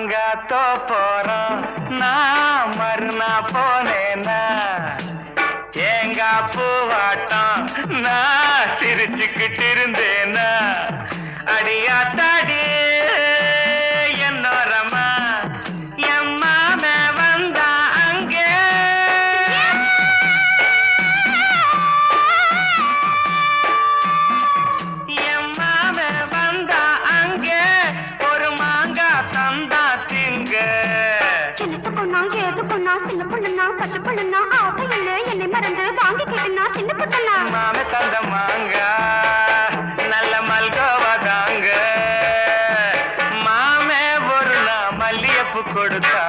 மாங்காத்தோ போறோம் நான் மறுநா போனேனா ஏங்கா பூவாட்டம் நான் சிரிச்சுக்கிட்டு இருந்தேனா அடியாத்தாடி என்னோரமா எம்மாம வந்தா அங்கே எம்மாம வந்தா அங்கே ஒரு மாங்கா தந்தா திங்க சின்னத்து பொண்ணா ஏது பொண்ணா சின்ன பொண்ணுனா பச்சை பொண்ணுனா ஆசை இல்லை என்னை மறந்து வாங்கி கேட்டுனா சின்ன பொண்ணா மாம தந்த மாங்கா நல்ல மல்கோவா தாங்க மாமே ஒரு நாள் மல்லியப்பு கொடுத்தா